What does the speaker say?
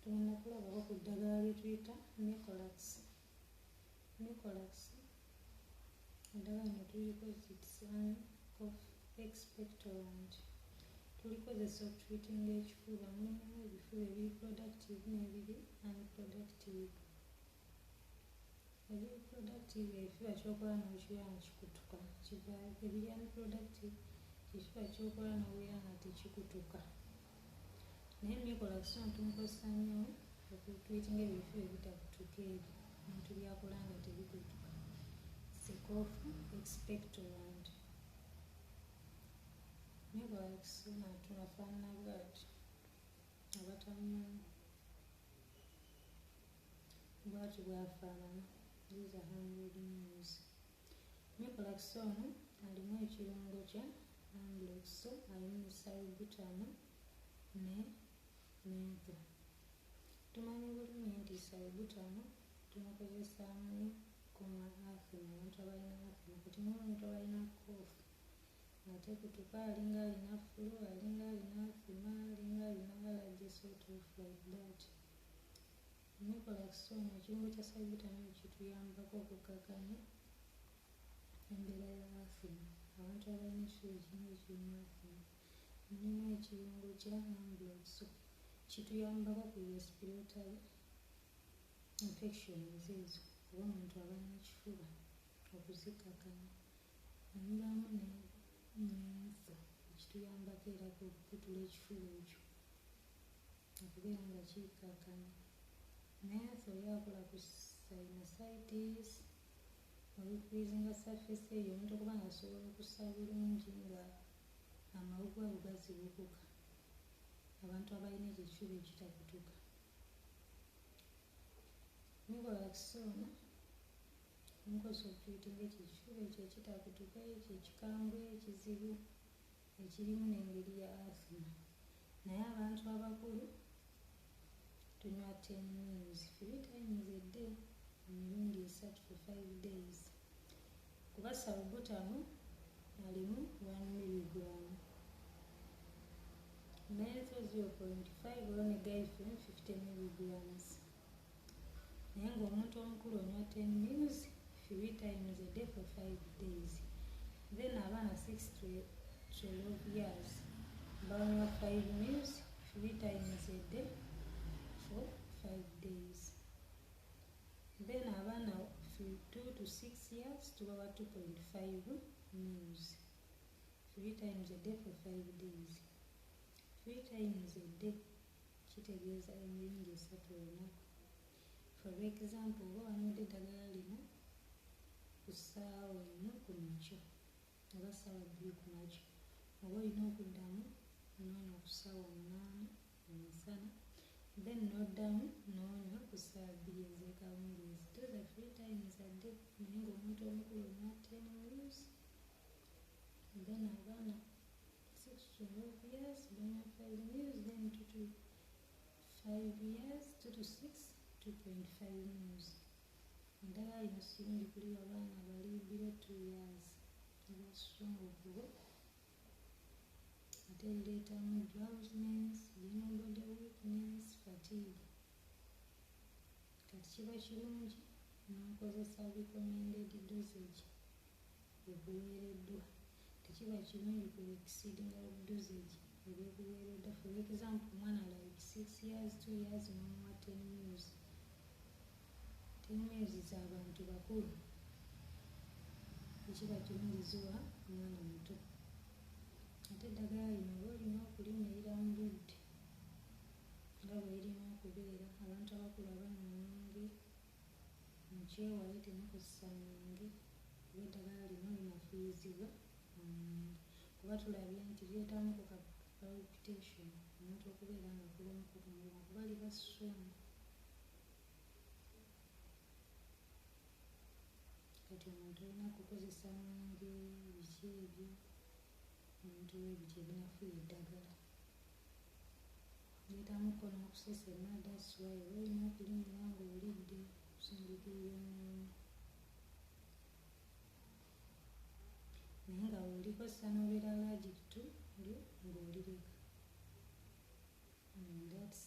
tugenda kulabako ku ddagala lye tuyita Mucorax. Eddagala lino tuliko Zitsan Cough Expectorant. Tulikozesa okutreatinga ekifuba. Mulimu ebifuba ebiri productive n'ebiri unproductive. Ebiri productive ekifuba ky'okola n'okiwulira nga kikutuka, ebiri unproductive ekifuba ky'okola n'owulira nga tekikutuka. Naye Mucorax tumukozesa nnyo okutreatinga ebifuba ebitakutuka ebyo, ebintu byakola nga tebikutuka. Cough Expectorant. Mucorax tunafaanana bw'ati, abatamumanyi bw'ati bw'afaanana. These are 100 mils. Mucorax ono alimu ekirungo kya Ambrox, alimu salbutamol ne mentho. Tumanyi bulungi nti salbutamol tumukozesa nnyo ku asthma, abantu abalina asthma. Kati n'omuntu abalina cough ate kutuka, alinga alina flu, alinga alina asthma, alinga alina allergy, sort of like that. Mucorax ono ekirungo kya salbutamol kituyambako okukakkanya embeera ya asthma. Abantu abalina ekifuba ekingi ekirimu asthma. Mulimu ekirungo kya Ambrox kituyambako ku respiratory infections ezo oba omuntu abalina ekifuba okuzikakkanya. Mulimu ne mentho ekituyambako era okukutula ekifuba ekyo okubeera nga kikkakkanya. Mentho yakola ku sinusitis, olukwizinga surface eyo omuntu okuba nga asobola okussa bulungi nga amawuggwa gazibukuka, abantu abalina ekyo ekifuba ekitakutuka. Mucorax ono omukozesa okutreatinga ekyo ekifuba ekyo ekitakutuka, ekyo ekikambwe ekizibu ekirimu n'engeri ya asthma. Naye abantu abakulu tunywa 10 mils 3 times a day emirundi 3 for 5 days. Kuba salbutamol alimu 1 milligram, mentho 0.5 oba ne guaifen 50 milligrams. Naye ng'omuntu omukulu onywa 10 mils 3 times a day for 5 days. Then abaana 6 to 12 years banywa 5 mils 3 times a day for 5 days. Then abaana 2 to 6 years tubawa 2.5 mils 3 times a day for 5 days. 3 times a day kitegeeza emirundi 3 olunaku. For example, oba wanywedde eddagala lino ku ssaawa 1 ku makya oba ssaawa 2 ku makya, oba olina okuddamu n'onywa ku ssaawa 8 emisana, then n'oddamu n'onywa ku ssaawa 2 ez'ekawungeezi. Those are 3 times a day. Naye ng'omuntu omukulu onywa 10 mils. Then abaana 6 to 12 years banywa 5 mils, then 2 to 5 years 2 to 6 2.5 mils. Eddagala lino sirungi kuliwa baana bali below 2 years aba strong okubo. Ate lireetamu drowsiness, general body weakness, fatigue. Kati kiba kirungi n'okozesa recommended dosage eguweereddwa. Tekiba kirungi ku exceedinga dosage ebyekuweereddwa. For example, omwana like 6 years 2 years n'omuwa 10 mils. 10 mils z'abantu bakulu tekiba kirungi ziwa omwana muto. Ate eddagala lino oba olina okulimirira mu budde nga bw'erina okubeera. Abantu abakulu abanywa omwenge mukyewale, temukozesa mwenge kuba eddagala lino linafuuyizibwa omwenge, kuba tulabye nti lireetamu ku palpitation, omuntu okubeera nga akuba omukukumula kuba liba strong. Kati omuntu alina kukozesa mwenge, biki ebyo, omuntu w'ebityo ebinafuya eddagala. Leetamuko n'okusesema, that's why oba olina okulimira ng'olidde kusindikirira ennyonyi. Naye nga bw'olikozesa n'obeera allergic to ng'olireka. That's